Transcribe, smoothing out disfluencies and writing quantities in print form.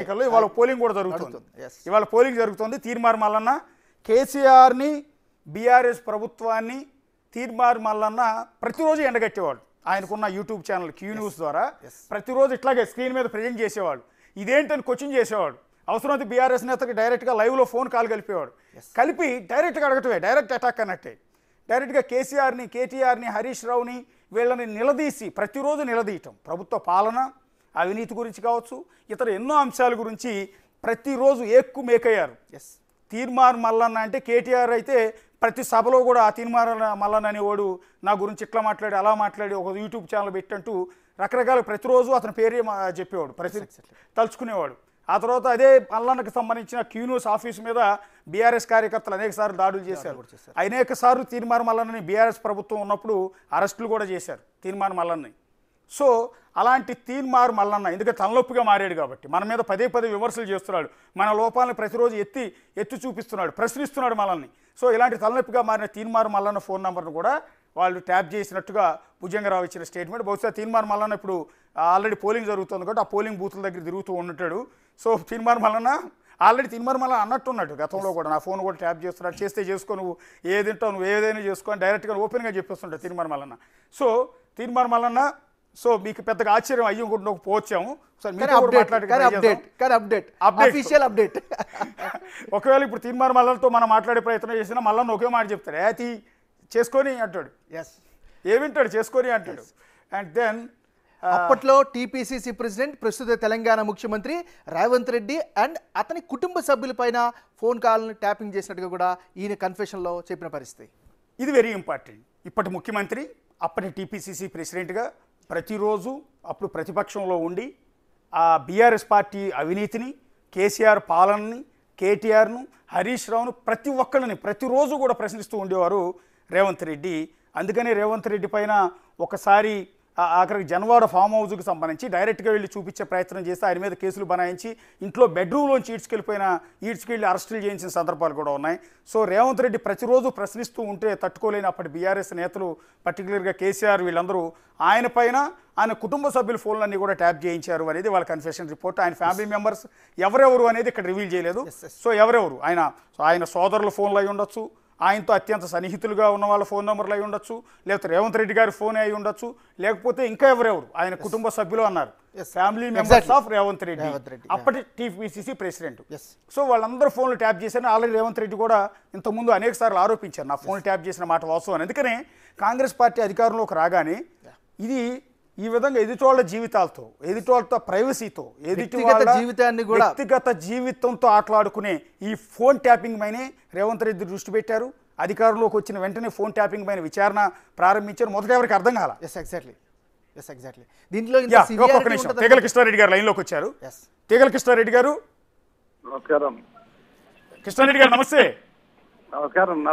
ఇవాళ పోలింగ్ కూడా జరుగుతుంది. Yes. ఇవాళ పోలింగ్ జరుగుతుంది. తీర్మార్ మల్లన్న కేసీఆర్ని బీఆర్ఎస్ ప్రభుత్వాన్ని తీర్మార్ మల్లన్న ప్రతిరోజు ఎండగట్టేవాడు. ఆయనకున్న యూట్యూబ్ ఛానల్ క్యూ న్యూస్ ద్వారా ప్రతిరోజు ఇట్లాగే స్క్రీన్ మీద ప్రజెంట్ చేసేవాడు. ఇదేంటని క్వశ్చన్ చేసేవాడు. అవసరమైతే బీఆర్ఎస్ నేతకి డైరెక్ట్గా లైవ్లో ఫోన్ కాల్ కలిపేవాడు. కలిపి డైరెక్ట్గా అడగటమే, డైరెక్ట్ అటాక్ అన్నట్టే. డైరెక్ట్గా కేసీఆర్ని, కేటీఆర్ని, హరీష్ రావుని వీళ్ళని నిలదీసి ప్రతిరోజు నిలదీయటం, ప్రభుత్వ పాలన, అవినీతి గురించి కావచ్చు, ఇతర ఎన్నో అంశాల గురించి ప్రతిరోజు ఏక్కు మేకయ్యారు. తీర్మార్ మల్లన్న అంటే కేటీఆర్ అయితే ప్రతి సభలో కూడా ఆ తీర్మార్ మల్లన్న అనేవాడు నా గురించి ఇట్లా మాట్లాడి అలా మాట్లాడి ఒక యూట్యూబ్ ఛానల్ పెట్టంటూ రకరకాల ప్రతిరోజు అతని పేరే చెప్పేవాడు, ప్రతి తలుచుకునేవాడు. ఆ తర్వాత అదే మల్లన్నకు సంబంధించిన క్యూ న్యూస్ ఆఫీస్ మీద బీఆర్ఎస్ కార్యకర్తలు అనేక సార్లు దాడులు చేశారు. అనేక సార్లు తీర్మార్ మల్లన్నని బీఆర్ఎస్ ప్రభుత్వం ఉన్నప్పుడు అరెస్టులు కూడా చేశారు తీర్మార్ మల్లన్నని. సో అలాంటి తీర్మార్ మల్లన్న ఎందుకంటే తలనొప్పిగా మారాడు కాబట్టి మన మీద పదే పదే విమర్శలు చేస్తున్నాడు, మన లోపాలను ప్రతిరోజు ఎత్తి చూపిస్తున్నాడు, ప్రశ్నిస్తున్నాడు మనల్ని. సో ఇలాంటి తలనొప్పిగా మారిన తీర్మార్ మల్లన్న ఫోన్ నెంబర్ను కూడా వాళ్ళు ట్యాప్ చేసినట్టుగా భుజంగరావు ఇచ్చిన స్టేట్మెంట్. బహుశా తీర్మార్ మల్లన్న ఇప్పుడు ఆల్రెడీ పోలింగ్ జరుగుతుంది కాబట్టి ఆ పోలింగ్ బూతుల దగ్గర తిరుగుతూ ఉంటాడు. సో తీర్మార్ మల్లన్న ఆల్రెడీ తీర్మార్ మల్లన్న అన్నట్టున్నాడు గతంలో కూడా, నా ఫోన్ కూడా ట్యాప్ చేస్తున్నాడు, చేస్తే చేసుకో, నువ్వు ఏదింటావు, నువ్వు ఏదైనా చేసుకో అని డైరెక్ట్గా ఓపెన్గా చెప్పేస్తుంటాడు తీర్మార్ మల్లన్న. సో తీర్మార్ మల్లన్న సో మీకు పెద్దగా ఆశ్చర్యం అయ్యి పోవచ్చాము. ఒకవేళ ఇప్పుడు తీర్మార్ మల్లన్నతో మనం మాట్లాడే ప్రయత్నం చేసినా మల్లన్న ఒకే మాట చెప్తాడు, ఏతి చేసుకొని అంటాడు. ఏమింటాడు చేసుకొని అంటాడు. అండ్ దెన్ అప్పట్లో టీపీసీసీ ప్రెసిడెంట్ ప్రస్తుత తెలంగాణ ముఖ్యమంత్రి రేవంత్ రెడ్డి అండ్ అతని కుటుంబ సభ్యులపైన ఫోన్ కాల్ని ట్యాపింగ్ చేసినట్టుగా కూడా ఈయన కన్ఫెషన్లో చెప్పిన పరిస్థితి. ఇది వెరీ ఇంపార్టెంట్. ఇప్పటి ముఖ్యమంత్రి అప్పటి టీపీసీసీ ప్రెసిడెంట్గా ప్రతిరోజు అప్పుడు ప్రతిపక్షంలో ఉండి ఆ బీఆర్ఎస్ పార్టీ అవినీతిని, కేసీఆర్ పాలనని, కేటీఆర్ను, హరీష్ రావును ప్రతి ఒక్కళ్ళని ప్రతిరోజు కూడా ప్రశ్నిస్తూ ఉండేవారు రేవంత్ రెడ్డి. అందుకని రేవంత్ రెడ్డి పైన ఒకసారి ఆఖరికి జన్వాడ ఫామ్ హౌస్కి సంబంధించి డైరెక్ట్గా వెళ్ళి చూపించే ప్రయత్నం చేస్తే ఆయన మీద కేసులు బనాయించి ఇంట్లో బెడ్రూమ్లోంచి ఈడ్చుకెళ్ళి అరెస్టులు చేయించిన సందర్భాలు కూడా ఉన్నాయి. సో రేవంత్ రెడ్డి ప్రతిరోజు ప్రశ్నిస్తూ ఉంటే తట్టుకోలేని అప్పటి బీఆర్ఎస్ నేతలు పర్టికులర్గా కేసీఆర్ వీళ్ళందరూ ఆయన పైన ఆయన కుటుంబ సభ్యుల ఫోన్లన్నీ కూడా ట్యాప్ చేయించారు అనేది వాళ్ళ కన్ఫెషన్ రిపోర్ట్. ఆయన ఫ్యామిలీ మెంబర్స్ ఎవరెవరు అనేది ఇక్కడ రివీల్ చేయలేదు. సో ఎవరెవరు ఆయన సోదరుల ఫోన్లు అయి ఉండొచ్చు, ఆయనతో అత్యంత సన్నిహితులుగా ఉన్న వాళ్ళ ఫోన్ నెంబర్లు అయి ఉండొచ్చు, లేకపోతే రేవంత్ రెడ్డి గారి ఫోన్ అయి ఉండొచ్చు, లేకపోతే ఇంకా ఎవరెవరు ఆయన కుటుంబ సభ్యులు అన్నారు, family members of Revanth Reddy, అప్పటి టీపీసీసీ ప్రెసిడెంట్. సో వాళ్ళందరూ ఫోన్లు ట్యాప్ చేశారని ఆల్రెడీ రేవంత్ రెడ్డి కూడా ఇంతకుముందు అనేక సార్లు ఆరోపించారు, నా ఫోన్ ట్యాప్ చేసిన మాట వాస్తవం. అందుకనే కాంగ్రెస్ పార్టీ అధికారంలోకి రాగానే ఇది ఈ విధంగా ఎదుటోళ్ల జీవితాలతో, ఎదుటోళ్లతో ప్రైవసీతో, వ్యక్తిగత జీవితంతో ఆటలాడుకునే ఈ ఫోన్ ట్యాపింగ్ పైనే రేవంత్ రెడ్డి దృష్టి పెట్టారు. అధికారంలోకి వచ్చిన వెంటనే ఫోన్ ట్యాపింగ్ పైన విచారణ ప్రారంభించారు. మొదట ఎవరికి అర్థం కాల. దీంట్లో తీగల కృష్ణారెడ్డి గారు లైన్లోకి వచ్చారు. తీగల కృష్ణారెడ్డి గారు, నమస్కారం. కృష్ణారెడ్డి గారు నమస్తే. నమస్కారం. నా